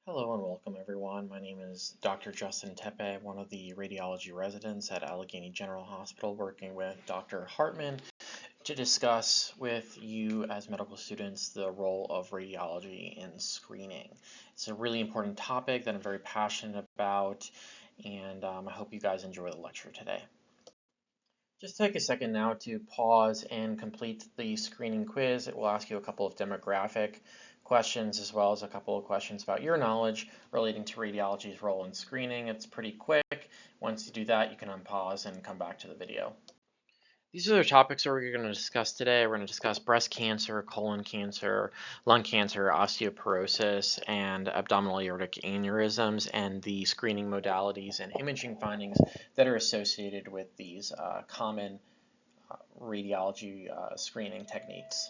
Hello and welcome everyone. My name is Dr. Justin Tepe, one of the radiology residents at Allegheny General Hospital, working with Dr. Hartman to discuss with you as medical students the role of radiology in screening. It's a really important topic that I'm very passionate about, and I hope you guys enjoy the lecture today. Just take a second now to pause and complete the screening quiz. It will ask you a couple of demographic questions as well as a couple of questions about your knowledge relating to radiology's role in screening. It's pretty quick. Once you do that, you can unpause and come back to the video. These are the topics that we're going to discuss today. We're going to discuss breast cancer, colon cancer, lung cancer, osteoporosis, and abdominal aortic aneurysms, and the screening modalities and imaging findings that are associated with these common radiology screening techniques.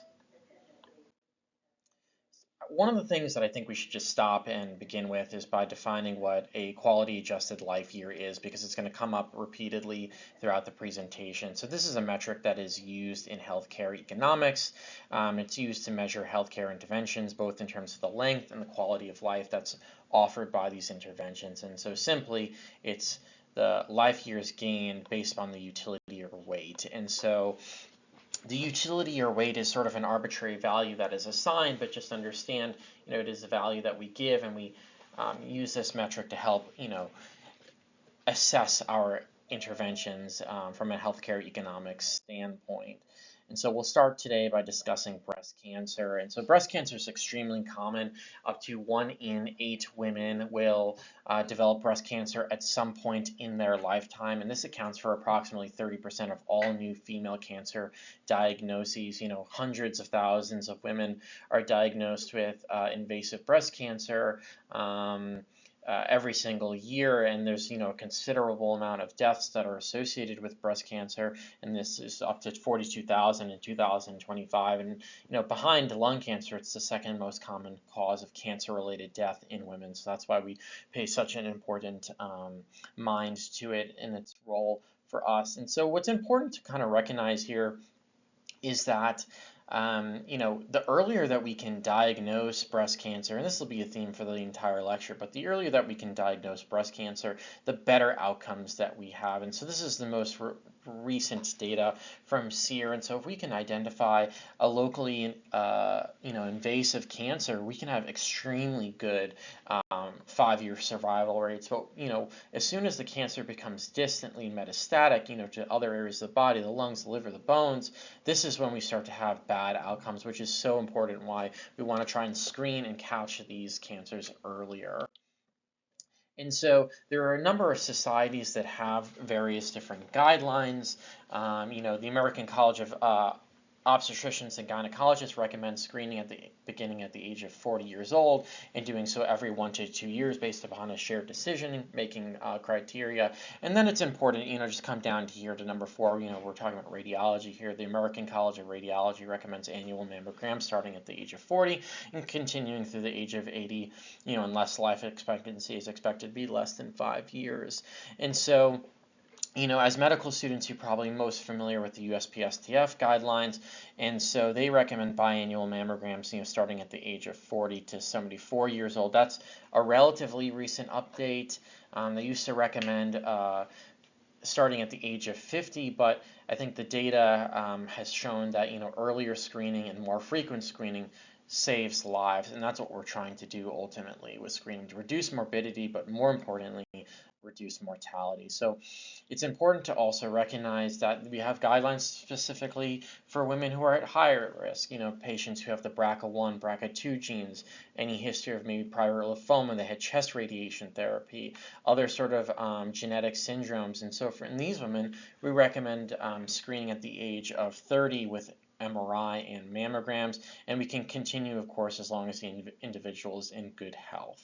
One of the things that I think we should just stop and begin with is by defining what a quality adjusted life year is, because it's going to come up repeatedly throughout the presentation. So this is a metric that is used in healthcare economics. It's used to measure healthcare interventions, both in terms of the length and the quality of life that's offered by these interventions. And so simply, it's the life years gained based on the utility or weight. And so the utility or weight is sort of an arbitrary value that is assigned, but just understand, it is a value that we give, and we use this metric to help, assess our interventions from a healthcare economics standpoint. And so we'll start today by discussing breast cancer. And so breast cancer is extremely common. Up to 1 in 8 women will develop breast cancer at some point in their lifetime. And this accounts for approximately 30% of all new female cancer diagnoses. Hundreds of thousands of women are diagnosed with invasive breast cancer every single year, and there's a considerable amount of deaths that are associated with breast cancer, and this is up to 42,000 in 2025. And behind lung cancer, it's the second most common cause of cancer-related death in women. So that's why we pay such an important mind to it and its role for us. And so what's important to kind of recognize here is that the earlier that we can diagnose breast cancer, and this will be a theme for the entire lecture, but the earlier that we can diagnose breast cancer, the better outcomes that we have. And so this is the most recent data from SEER. And so if we can identify a locally invasive cancer, we can have extremely good 5-year survival rates. But as soon as the cancer becomes distantly metastatic, to other areas of the body, the lungs, the liver, the bones, this is when we start to have bad outcomes, which is so important, why we want to try and screen and catch these cancers earlier. And so there are a number of societies that have various different guidelines. The American College of Obstetricians and Gynecologists recommend screening at the beginning at the age of 40 years old, and doing so every 1 to 2 years based upon a shared decision-making criteria. And then it's important, just come down to here to number 4. We're talking about radiology here. The American College of Radiology recommends annual mammograms starting at the age of 40 and continuing through the age of 80, unless life expectancy is expected to be less than 5 years. And so as medical students, you're probably most familiar with the USPSTF guidelines, and so they recommend biannual mammograms, starting at the age of 40 to 74 years old. That's a relatively recent update. They used to recommend starting at the age of 50, but I think the data has shown that earlier screening and more frequent screening saves lives, and that's what we're trying to do ultimately with screening, to reduce morbidity, but more importantly, reduce mortality. So it's important to also recognize that we have guidelines specifically for women who are at higher risk, patients who have the BRCA1, BRCA2 genes, any history of maybe prior lymphoma, they had chest radiation therapy, other sort of genetic syndromes. And so in these women, we recommend screening at the age of 30 with MRI and mammograms, and we can continue, of course, as long as the individual is in good health.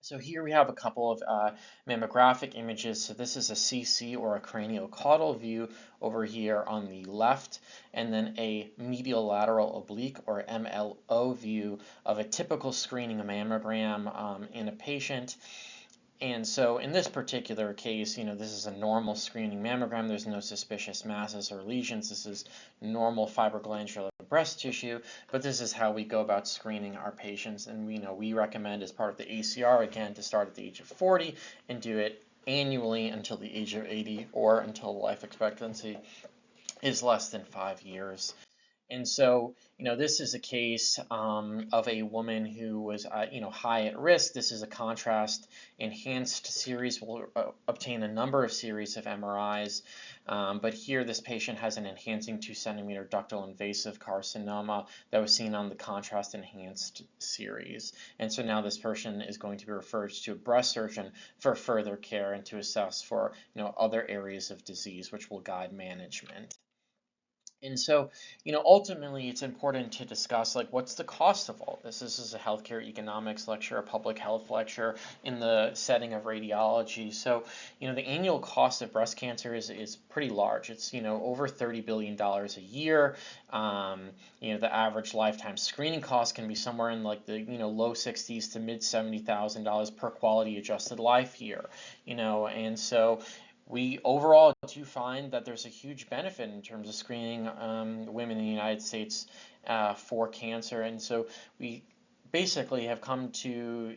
So here we have a couple of mammographic images. So this is a CC, or a craniocaudal view, over here on the left, and then a medial lateral oblique, or MLO view, of a typical screening mammogram in a patient. And so in this particular case, this is a normal screening mammogram. There's no suspicious masses or lesions. This is normal fibroglandular breast tissue, but this is how we go about screening our patients. And we recommend as part of the ACR, again, to start at the age of 40 and do it annually until the age of 80 or until life expectancy is less than 5 years. And so, this is a case of a woman who was, high at risk. This is a contrast enhanced series. We'll obtain a number of series of MRIs, but here this patient has an enhancing 2 centimeter ductal invasive carcinoma that was seen on the contrast enhanced series. And so now this person is going to be referred to a breast surgeon for further care and to assess for, other areas of disease, which will guide management. And so, ultimately it's important to discuss what's the cost of all this. This is a healthcare economics lecture, a public health lecture in the setting of radiology. So, the annual cost of breast cancer is pretty large. It's, over $30 billion a year. The average lifetime screening cost can be somewhere in the, low 60s to mid $70,000 per quality adjusted life year, and so we overall do find that there's a huge benefit in terms of screening women in the United States for cancer. And so we basically have come to,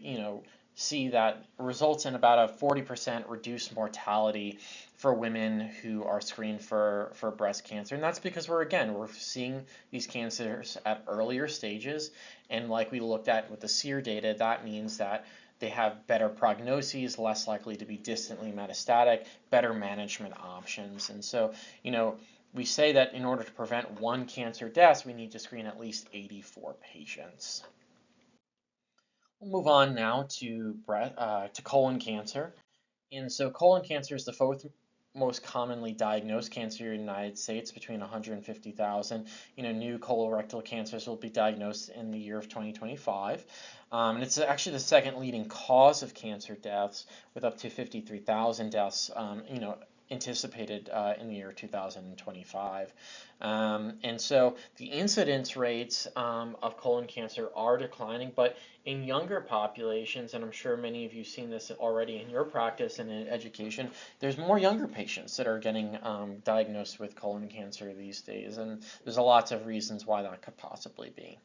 see that results in about a 40% reduced mortality for women who are screened for breast cancer. And that's because we're seeing these cancers at earlier stages. And like we looked at with the SEER data, that means that they have better prognoses, less likely to be distantly metastatic, better management options. And so, we say that in order to prevent 1 cancer death, we need to screen at least 84 patients. We'll move on now to colon cancer. And so colon cancer is the 4th most commonly diagnosed cancer in the United States. Between 150,000, new colorectal cancers will be diagnosed in the year of 2025. And it's actually the 2nd leading cause of cancer deaths, with up to 53,000 deaths, anticipated in the year 2025. And so the incidence rates of colon cancer are declining, but in younger populations, and I'm sure many of you have seen this already in your practice and in education, there's more younger patients that are getting diagnosed with colon cancer these days, and there's lots of reasons why that could possibly be.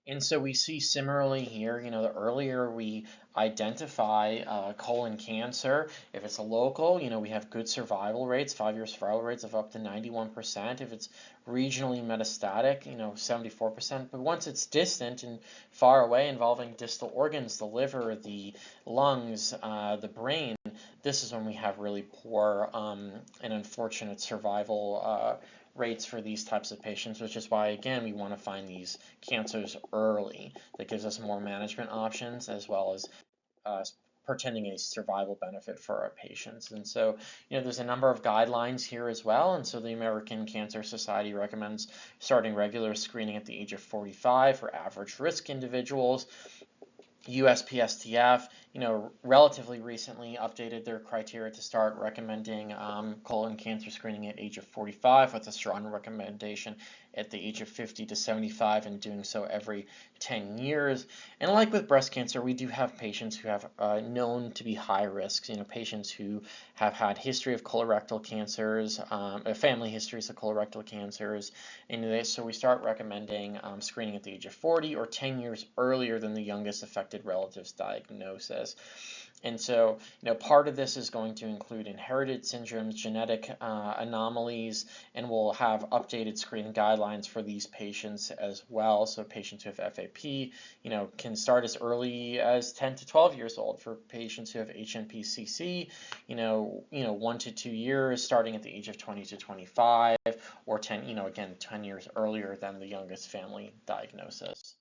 And so we see similarly here, the earlier we identify colon cancer, if it's a local, we have good survival rates, 5-year survival rates of up to 91%. If it's regionally metastatic, 74%. But once it's distant and far away, involving distal organs, the liver, the lungs, the brain, this is when we have really poor and unfortunate survival rates for these types of patients, which is why, again, we want to find these cancers early. That gives us more management options, as well as portending a survival benefit for our patients. And so, there's a number of guidelines here as well. And so the American Cancer Society recommends starting regular screening at the age of 45 for average risk individuals. USPSTF, relatively recently updated their criteria to start recommending colon cancer screening at age of 45, with a strong recommendation at the age of 50 to 75, and doing so every 10 years. And like with breast cancer, we do have patients who have known to be high risks, patients who have had history of colorectal cancers, family histories of colorectal cancers, and so we start recommending screening at the age of 40 or 10 years earlier than the youngest affected relative's diagnosis. And so, part of this is going to include inherited syndromes, genetic anomalies, and we'll have updated screening guidelines for these patients as well. So patients who have FAP, can start as early as 10 to 12 years old. For patients who have HNPCC, 1 to 2 years, starting at the age of 20 to 25, or 10, again, 10 years earlier than the youngest family diagnosis.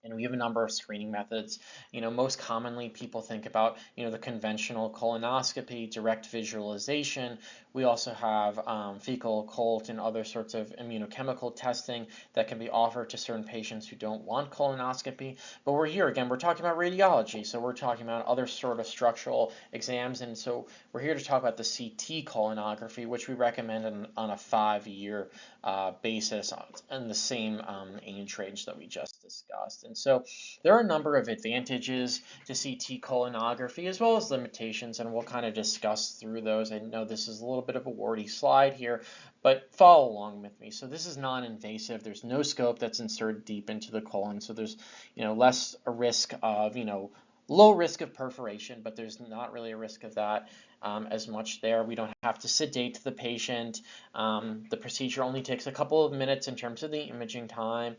And we have a number of screening methods. Most commonly people think about, the conventional colonoscopy, direct visualization. We also have fecal, colt, and other sorts of immunochemical testing that can be offered to certain patients who don't want colonoscopy. But we're talking about radiology, so we're talking about other sort of structural exams. And so we're here to talk about the CT colonography, which we recommend on a 5-year basis in the same age range that we just discussed. And so there are a number of advantages to CT colonography as well as limitations, and we'll kind of discuss through those. I know this is a little bit of a wordy slide here, but follow along with me. So this is non-invasive. There's no scope that's inserted deep into the colon, so there's less a risk of low risk of perforation, but there's not really a risk of that as much there. We don't have to sedate the patient. The procedure only takes a couple of minutes in terms of the imaging time.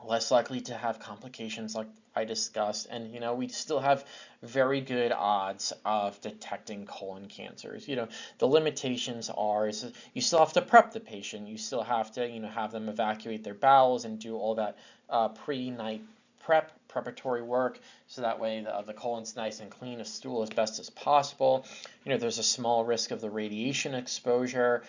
Less likely to have complications like I discussed, and we still have very good odds of detecting colon cancers. The limitations are you still have to prep the patient. You still have to have them evacuate their bowels and do all that pre-night preparatory work, so that way the colon's nice and clean, a stool as best as possible. There's a small risk of the radiation exposure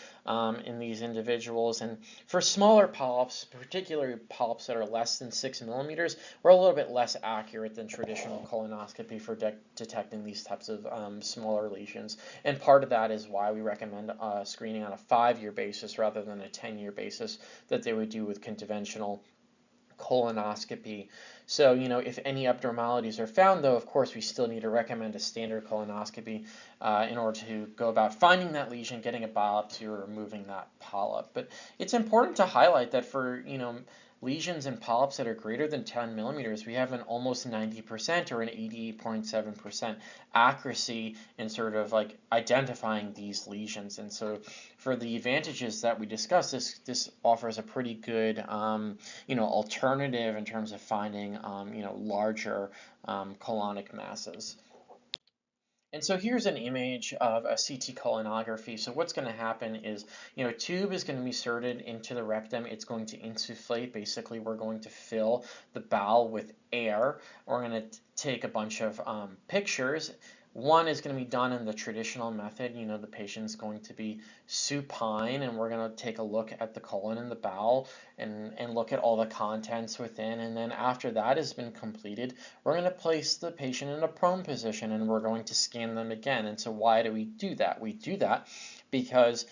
in these individuals, and for smaller polyps, particularly polyps that are less than 6 millimeters, we're a little bit less accurate than traditional colonoscopy for detecting these types of smaller lesions. And part of that is why we recommend screening on a 5-year basis rather than a 10-year basis that they would do with conventional colonoscopy. So, if any abnormalities are found, though, of course, we still need to recommend a standard colonoscopy in order to go about finding that lesion, getting a biopsy, or removing that polyp. But it's important to highlight that for, lesions and polyps that are greater than 10 millimeters, we have an almost 90% or an 88.7% accuracy in sort of like identifying these lesions. And so for the advantages that we discussed, this offers a pretty good alternative in terms of finding larger colonic masses. And so here's an image of a CT colonography. So what's going to happen is, a tube is going to be inserted into the rectum. It's going to insufflate. Basically, we're going to fill the bowel with air. We're going to take a bunch of pictures. One is going to be done in the traditional method. The patient's going to be supine, and we're going to take a look at the colon and the bowel and look at all the contents within. And then after that has been completed, we're going to place the patient in a prone position, and we're going to scan them again. And so why do we do that? We do that because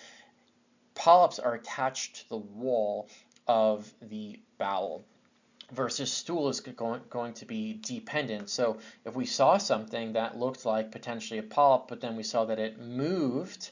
polyps are attached to the wall of the bowel, versus stool is going to be dependent. So if we saw something that looked like potentially a polyp, but then we saw that it moved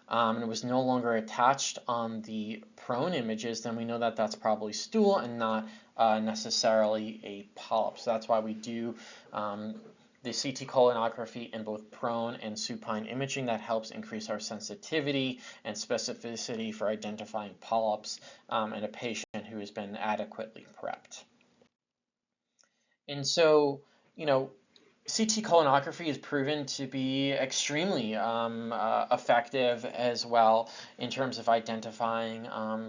and it was no longer attached on the prone images, then we know that that's probably stool and not necessarily a polyp. So that's why we do the CT colonography in both prone and supine imaging. That helps increase our sensitivity and specificity for identifying polyps in a patient who has been adequately prepped. And so, CT colonography is proven to be extremely effective as well in terms of identifying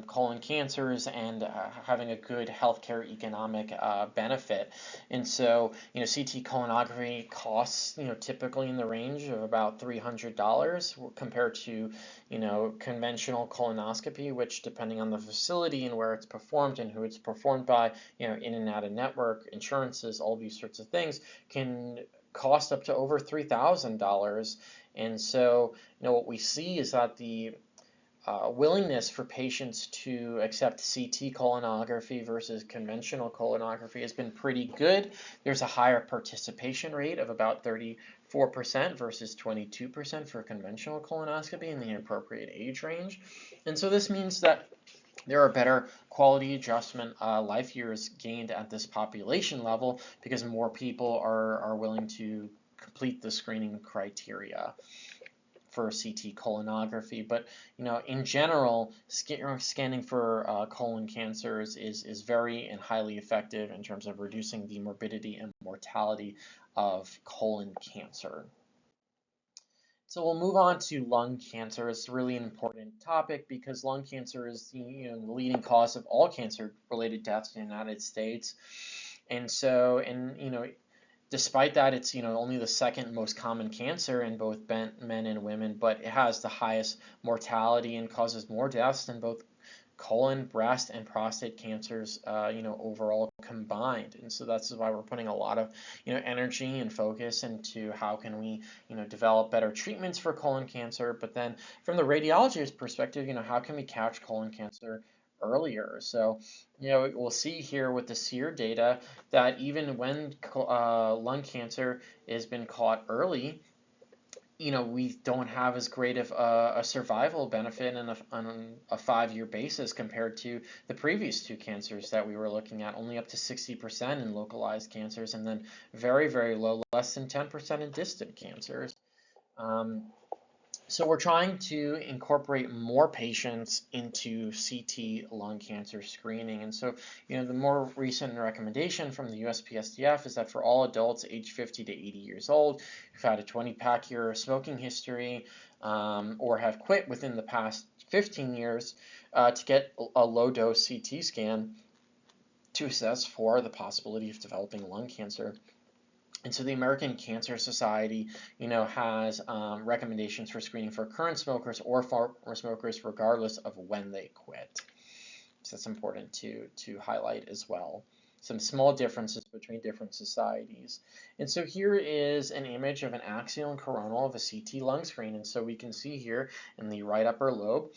colon cancers and having a good healthcare economic benefit. And so, CT colonography costs, typically in the range of about $300 compared to, conventional colonoscopy, which, depending on the facility and where it's performed and who it's performed by, in and out of network, insurances, all these sorts of things can cost up to over $3,000. And so, what we see is that the willingness for patients to accept CT colonography versus conventional colonography has been pretty good. There's a higher participation rate of about 34% versus 22% for conventional colonoscopy in the appropriate age range. And so this means that there are better quality adjustment life years gained at this population level because more people are willing to complete the screening criteria for CT colonography. But in general, scanning for colon cancers is very and highly effective in terms of reducing the morbidity and mortality of colon cancer. So we'll move on to lung cancer. It's really an important topic because lung cancer is the leading cause of all cancer-related deaths in the United States. And so, despite that, it's only the second most common cancer in both men and women, but it has the highest mortality and causes more deaths than both colon, breast, and prostate cancers, overall combined. And so that's why we're putting a lot of, energy and focus into how can we, develop better treatments for colon cancer. But then from the radiologist's perspective, how can we catch colon cancer earlier. So, we'll see here with the SEER data that even when lung cancer has been caught early, we don't have as great of a survival benefit on a 5-year basis compared to the previous two cancers that we were looking at, only up to 60% in localized cancers, and then very, very low, less than 10% in distant cancers. So we're trying to incorporate more patients into CT lung cancer screening. And so, the more recent recommendation from the USPSTF is that for all adults aged 50 to 80 years old who've had a 20-pack year smoking history or have quit within the past 15 years to get a low-dose CT scan to assess for the possibility of developing lung cancer. And so the American Cancer Society, has recommendations for screening for current smokers or former smokers regardless of when they quit. So that's important to highlight as well. Some small differences between different societies. And so here is an image of an axial and coronal of a CT lung screen. And so we can see here in the right upper lobe,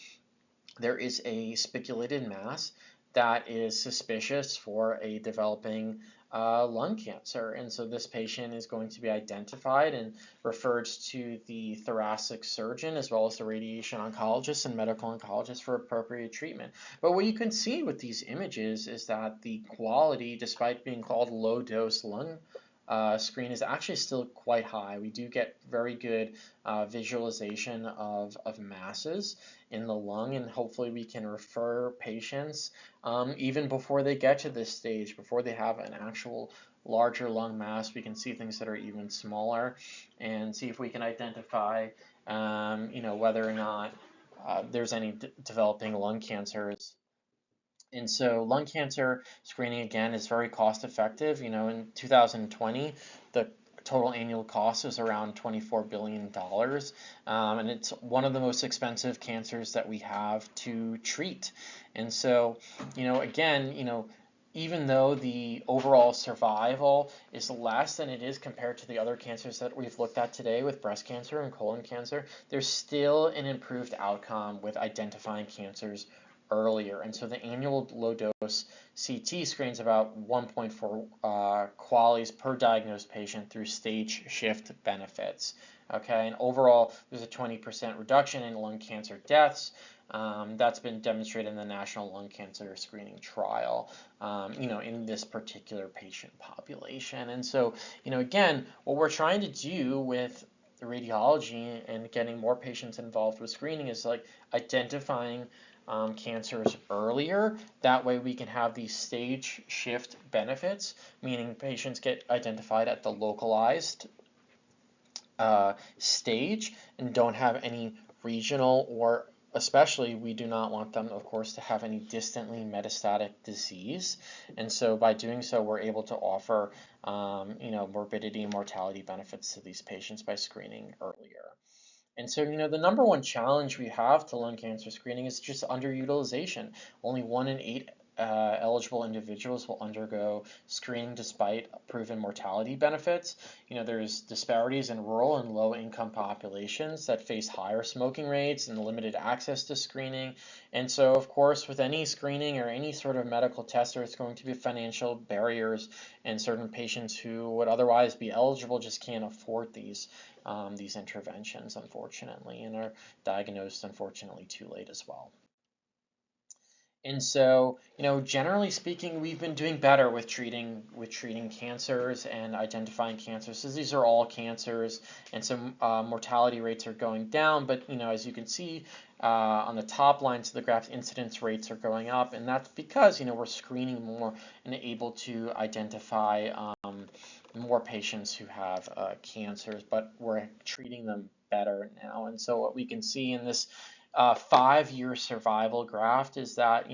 there is a spiculated mass that is suspicious for a developing lung cancer. And so this patient is going to be identified and referred to the thoracic surgeon as well as the radiation oncologist and medical oncologist for appropriate treatment. But what you can see with these images is that the quality, despite being called low-dose lung screen, is actually still quite high. We do get very good visualization of masses in the lung, and hopefully we can refer patients even before they get to this stage, before they have an actual larger lung mass. We can see things that are even smaller and see if we can identify whether or not there's any developing lung cancers. And so lung cancer screening, again, is very cost effective. In 2020, the total annual cost is around $24 billion. And it's one of the most expensive cancers that we have to treat. And so, again, even though the overall survival is less than it is compared to the other cancers that we've looked at today with breast cancer and colon cancer, there's still an improved outcome with identifying cancers earlier. And so the annual low-dose CT screens about 1.4 QALYs per diagnosed patient through stage shift benefits. Okay, and overall, there's a 20% reduction in lung cancer deaths. That's been demonstrated in the National Lung Cancer Screening Trial, in this particular patient population. And so, again, what we're trying to do with the radiology and getting more patients involved with screening is like identifying cancers earlier. That way we can have these stage shift benefits, meaning patients get identified at the localized stage and don't have any regional, or especially we do not want them, of course, to have any distantly metastatic disease. And so by doing so, we're able to offer morbidity and mortality benefits to these patients by screening earlier. And so, the number one challenge we have to lung cancer screening is just underutilization. Only 1 in 8 eligible individuals will undergo screening despite proven mortality benefits. There's disparities in rural and low-income populations that face higher smoking rates and limited access to screening. And so, of course, with any screening or any sort of medical test, there's going to be financial barriers, and certain patients who would otherwise be eligible just can't afford these interventions, unfortunately, and are diagnosed, unfortunately, too late as well. And so, generally speaking, we've been doing better with treating cancers and identifying cancers. So these are all cancers, and so mortality rates are going down. But as you can see on the top lines of the graph, incidence rates are going up, and that's because we're screening more and able to identify more patients who have cancers, but we're treating them better now. And so what we can see in this 5-year survival graph is that,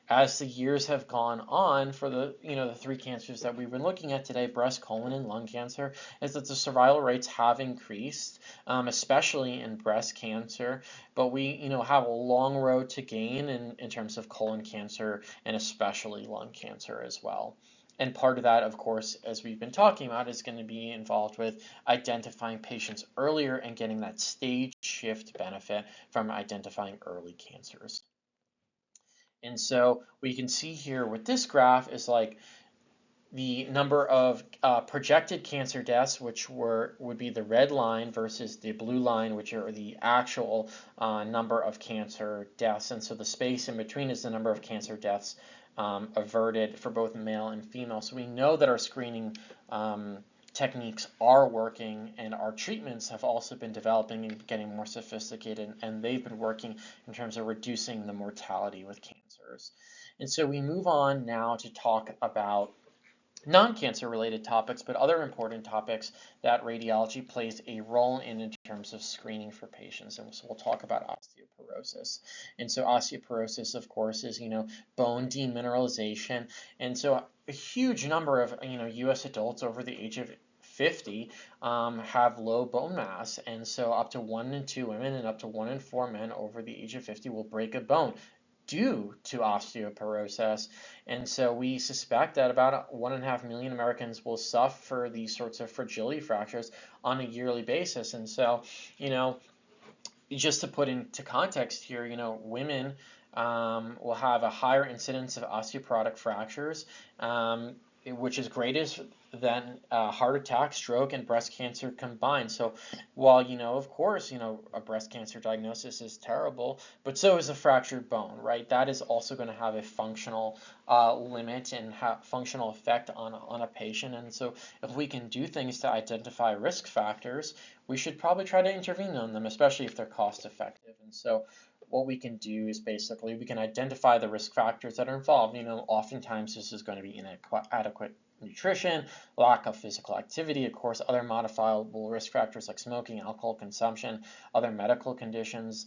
as the years have gone on for the, the 3 cancers that we've been looking at today, breast, colon, and lung cancer, is that the survival rates have increased, especially in breast cancer. But we, have a long road to gain in terms of colon cancer and especially lung cancer as well. And part of that, of course, as we've been talking about, is going to be involved with identifying patients earlier and getting that stage shift benefit from identifying early cancers. And so what you can see here with this graph is like the number of projected cancer deaths, which would be the red line, versus the blue line, which are the actual number of cancer deaths. And so the space in between is the number of cancer deaths averted for both male and female. So we know that our screening techniques are working, and our treatments have also been developing and getting more sophisticated, and they've been working in terms of reducing the mortality with cancers. And so we move on now to talk about non-cancer related topics, but other important topics that radiology plays a role in terms of screening for patients. And so we'll talk about osteoporosis. And so osteoporosis, of course, is, bone demineralization. And so a huge number of, US adults over the age of 50 have low bone mass, and so up to 1 in 2 women and up to 1 in 4 men over the age of 50 will break a bone due to osteoporosis. And so we suspect that about 1.5 million Americans will suffer these sorts of fragility fractures on a yearly basis. And so, just to put into context here, women will have a higher incidence of osteoporotic fractures, which is greatest than heart attack, stroke, and breast cancer combined. So while, of course, a breast cancer diagnosis is terrible, but so is a fractured bone, right? That is also going to have a functional limit and functional effect on a patient. And so if we can do things to identify risk factors, we should probably try to intervene on them, especially if they're cost effective. And so what we can do is basically we can identify the risk factors that are involved. Oftentimes this is going to be inadequate nutrition, lack of physical activity, of course, other modifiable risk factors like smoking, alcohol consumption, other medical conditions.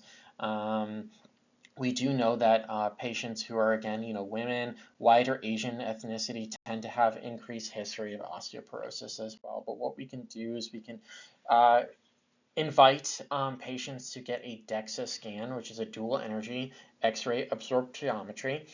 We do know that patients who are, again, women, white or Asian ethnicity tend to have increased history of osteoporosis as well. But what we can do is we can invite patients to get a DEXA scan, which is a dual energy X-ray absorptiometry.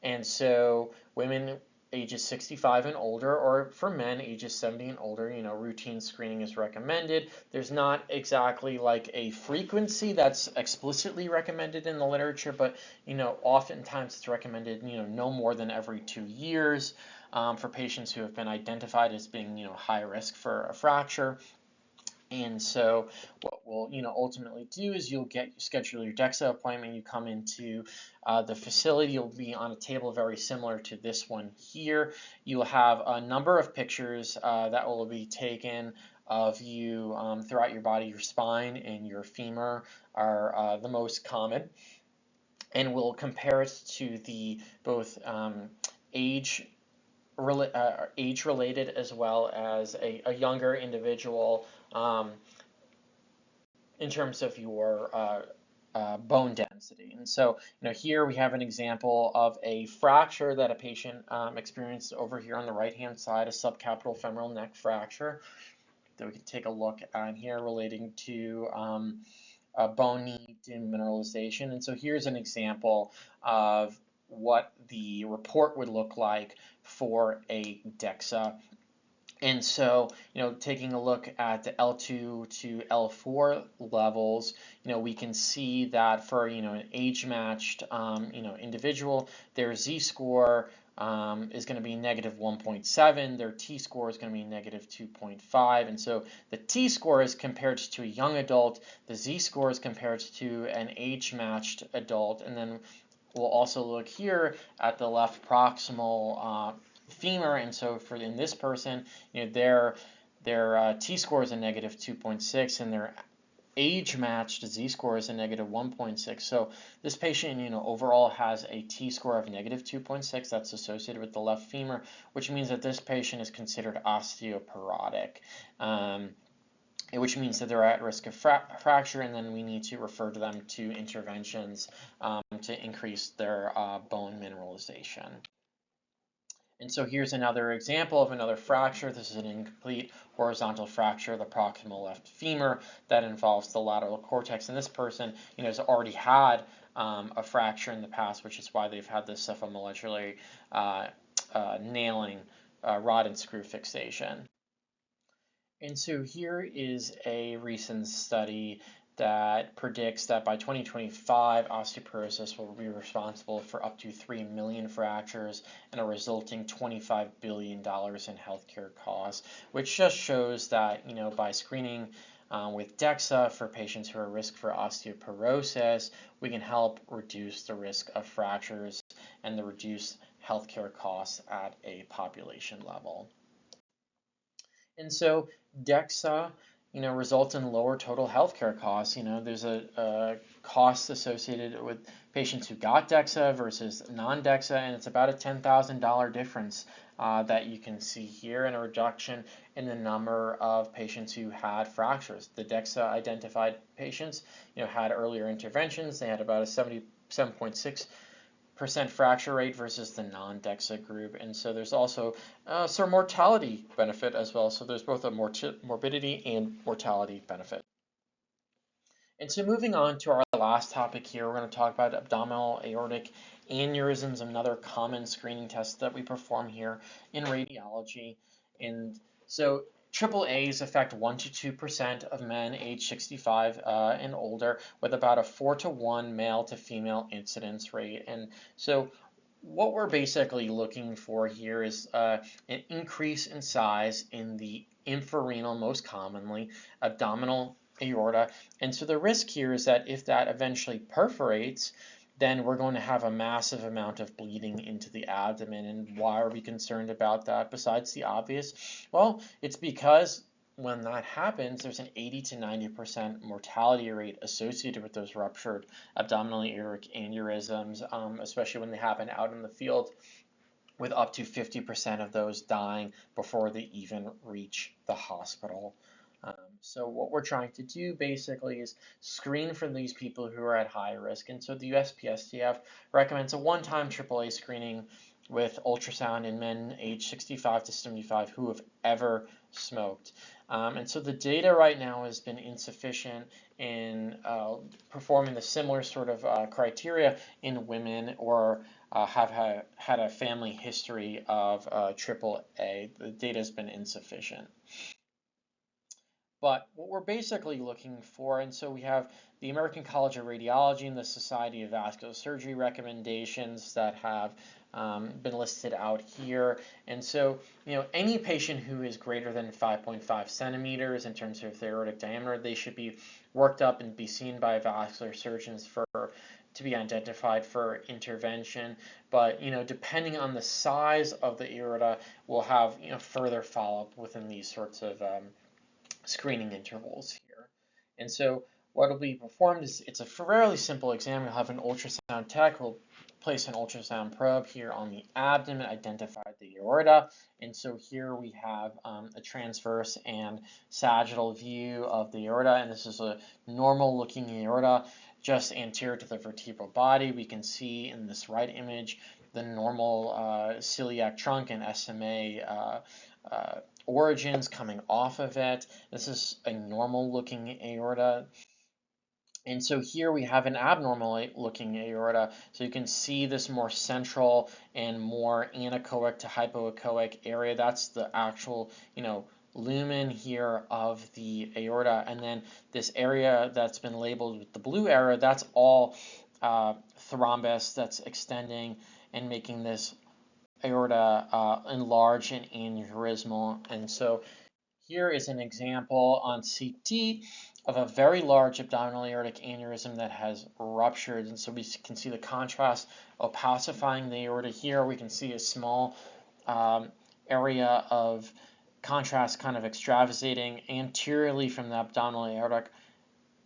And so women ages 65 and older, or for men ages 70 and older, routine screening is recommended. There's not exactly like a frequency that's explicitly recommended in the literature, but oftentimes it's recommended no more than every 2 years for patients who have been identified as being high risk for a fracture. And so what we'll ultimately do is you'll schedule your DEXA appointment. You come into the facility. You'll be on a table very similar to this one here. You'll have a number of pictures that will be taken of you throughout your body. Your spine and your femur are the most common, and we'll compare it to the both age-related as well as a younger individual in terms of your bone density. And so, here we have an example of a fracture that a patient experienced over here on the right-hand side, a subcapital femoral neck fracture that we can take a look at here relating to bone knee demineralization. And so here's an example of what the report would look like for a DEXA. And so, taking a look at the L2 to L4 levels, we can see that for, an age-matched, individual, their Z-score is going to be negative 1.7, their T-score is going to be negative 2.5, and so the T-score is compared to a young adult, the Z-score is compared to an age-matched adult, and then we'll also look here at the left proximal femur, and so in this person, their T-score is a negative 2.6, and their age-matched Z-score is a negative 1.6. So this patient, overall has a T-score of negative 2.6 that's associated with the left femur, which means that this patient is considered osteoporotic, which means that they're at risk of fracture, and then we need to refer to them to interventions to increase their bone mineralization. And so here's another example of another fracture. This is an incomplete horizontal fracture of the proximal left femur that involves the lateral cortex. And this person, has already had a fracture in the past, which is why they've had this cephalmolecular nailing rod and screw fixation. And so here is a recent study that predicts that by 2025, osteoporosis will be responsible for up to 3 million fractures and a resulting $25 billion in healthcare costs, which just shows that, by screening with DEXA for patients who are at risk for osteoporosis, we can help reduce the risk of fractures and the reduced healthcare costs at a population level. And so DEXA, results in lower total healthcare costs. There's a cost associated with patients who got DEXA versus non-DEXA, and it's about a $10,000 difference that you can see here, and a reduction in the number of patients who had fractures. The DEXA identified patients, had earlier interventions. They had about a 77.6% fracture rate versus the non-DEXA group, and so there's also some mortality benefit as well. So there's both a morbidity and mortality benefit. And so moving on to our last topic here, we're going to talk about abdominal aortic aneurysms, another common screening test that we perform here in radiology. And so AAAs affect 1 to 2% of men age 65 and older, with about a 4-to-1 male to female incidence rate. And so what we're basically looking for here is an increase in size in the infrarenal, most commonly, abdominal aorta. And so the risk here is that if that eventually perforates, then we're going to have a massive amount of bleeding into the abdomen. And why are we concerned about that besides the obvious? Well, it's because when that happens, there's an 80 to 90% mortality rate associated with those ruptured abdominal aortic aneurysms, especially when they happen out in the field, with up to 50% of those dying before they even reach the hospital. So what we're trying to do basically is screen for these people who are at high risk. And so the USPSTF recommends a one-time AAA screening with ultrasound in men age 65 to 75 who have ever smoked. And so the data right now has been insufficient in performing the similar sort of criteria in women or have had a family history of AAA. The data has been insufficient. But what we're basically looking for, and so we have the American College of Radiology and the Society of Vascular Surgery recommendations that have been listed out here. And so, any patient who is greater than 5.5 centimeters in terms of their aortic diameter, they should be worked up and be seen by vascular surgeons to be identified for intervention. But, depending on the size of the aorta, we'll have, further follow-up within these sorts of screening intervals here. And so what will be performed is it's a fairly simple exam. You'll have an ultrasound tech who'll place an ultrasound probe here on the abdomen, identify the aorta. And so here we have a transverse and sagittal view of the aorta, and this is a normal looking aorta just anterior to the vertebral body. We can see in this right image the normal celiac trunk and SMA origins coming off of it. This is a normal looking aorta. And so here we have an abnormal looking aorta. So you can see this more central and more anechoic to hypoechoic area. That's the actual, lumen here of the aorta. And then this area that's been labeled with the blue arrow, that's all thrombus that's extending and making this aorta enlarged and aneurysmal. And so here is an example on CT of a very large abdominal aortic aneurysm that has ruptured. And so we can see the contrast opacifying the aorta here. We can see a small area of contrast kind of extravasating anteriorly from the abdominal aortic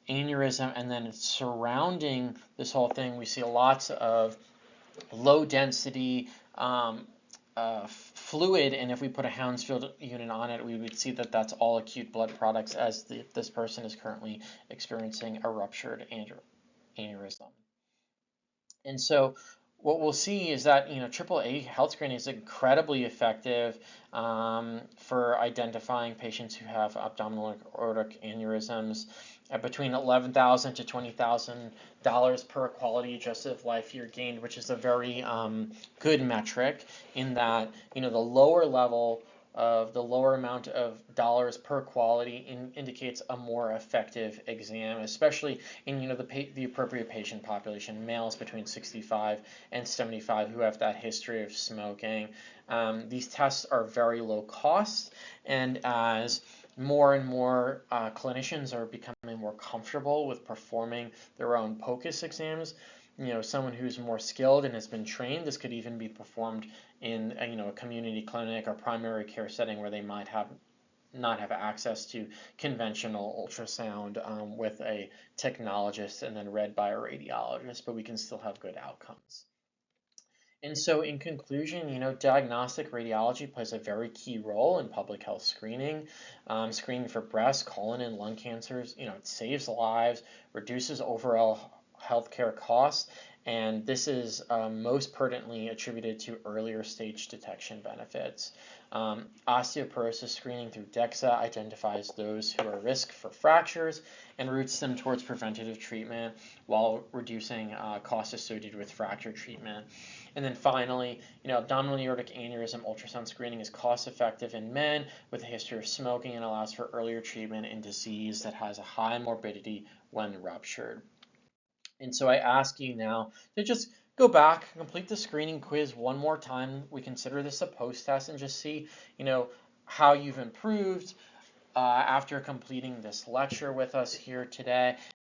aneurysm, and then surrounding this whole thing, we see lots of low density fluid, and if we put a Hounsfield unit on it, we would see that that's all acute blood products as this person is currently experiencing a ruptured aneurysm. And so what we'll see is that AAA health screening is incredibly effective for identifying patients who have abdominal aortic aneurysms at between $11,000 to $20,000 per quality adjusted life year gained, which is a very good metric in that the lower level of the lower amount of dollars per quality indicates a more effective exam, especially in the appropriate patient population, males between 65 and 75 who have that history of smoking. These tests are very low cost, and as more and more clinicians are becoming more comfortable with performing their own POCUS exams, someone who's more skilled and has been trained, this could even be performed in a community clinic or primary care setting where they might not have access to conventional ultrasound with a technologist and then read by a radiologist, but we can still have good outcomes. And so in conclusion, diagnostic radiology plays a very key role in public health screening. Screening for breast, colon, and lung cancers, it saves lives, reduces overall healthcare costs, and this is most pertinently attributed to earlier stage detection benefits. Osteoporosis screening through DEXA identifies those who are at risk for fractures and routes them towards preventative treatment while reducing costs associated with fracture treatment. And then finally, abdominal aortic aneurysm ultrasound screening is cost effective in men with a history of smoking and allows for earlier treatment in disease that has a high morbidity when ruptured. And so I ask you now to just go back, complete the screening quiz one more time. We consider this a post-test and just see, how you've improved after completing this lecture with us here today.